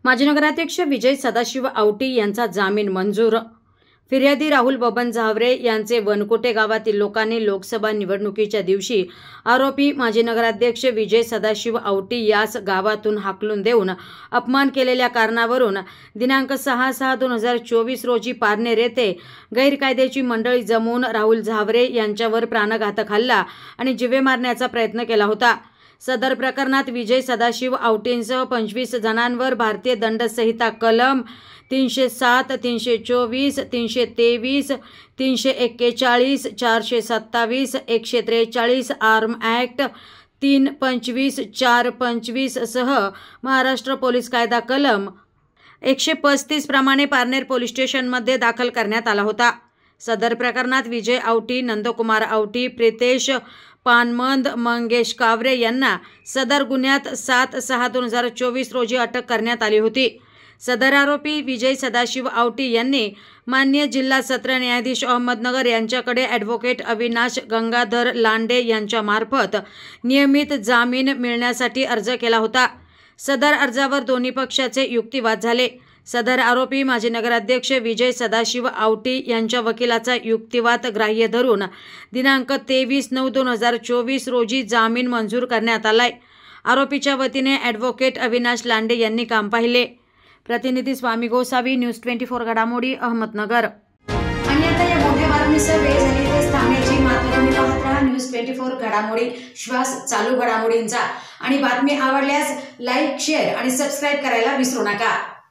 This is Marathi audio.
माजी नगराध्यक्ष विजय सदाशिव आवटी यांचा जामीन मंजूर। फिर्यादी राहुल बबन झावरे यांचे वनकोटे गावातील लोकांनी लोकसभा निवडणुकीच्या दिवशी आरोपी माजी नगराध्यक्ष विजय सदाशिव आवटी यास गावातून हाकलून देऊन अपमान केलेल्या कारणावरून दिनांक 6/6/2024 रोजी पारनेर येथे गैरकायद्याची मंडळी जमवून राहुल झावरे यांच्यावर प्राणघातक हल्ला आणि जीवे मारण्याचा प्रयत्न केला होता। सदर प्रकरणात विजय सदाशिव आवटींसह 25 जणांवर भारतीय दंड संहिता कलम 307, 324, 323, 341, 427, 143 आर्म ॲक्ट 325, 425 सह महाराष्ट्र पोलीस कायदा कलम 135 प्रमाणे पारनेर पोलीस स्टेशनमध्ये दाखल करण्यात आला होता। सदर प्रकरणात विजय आवटी, नंदकुमार आवटी, प्रितेश पानमंद, मंगेश कावरे यांना सदर गुन्ह्यात 7/6/2024 रोजी अटक करण्यात आली होती। सदर आरोपी विजय सदाशिव आवटी यांनी माननीय जिल्हा सत्र न्यायाधीश अहमदनगर यांच्याकडे ॲडव्होकेट अविनाश गंगाधर लांडे यांच्या मार्फत नियमित जामीन मिळण्यासाठी अर्ज केला होता। सदर अर्जावर दोन्ही पक्षाचे युक्तिवाद झाले। सदर आरोपी माजी नगराध्यक्ष विजय सदाशिव आवटी यांच्या वकिलाचा युक्तिवाद ग्राह्य धरून दिनांक 23/9/2024 रोजी जामीन मंजूर करण्यात आलाय। आरोपीच्या वतीने ॲडव्होकेट अविनाश लांडे यांनी काम पाहिले। प्रतिनिधी स्वामी गोसावी, न्यूज 24 घडामोडी, अहमदनगर। आणि आता या मोठ्या बातमीसह वेळ झाली ते थांबण्याची, मात्र तुम्ही पाहत राहा न्यूज 24 घडामोडी, श्वास चालू घडामोडींचा। आणि बातमी आवडल्यास लाईक, शेअर आणि सबस्क्राईब करायला विसरू नका।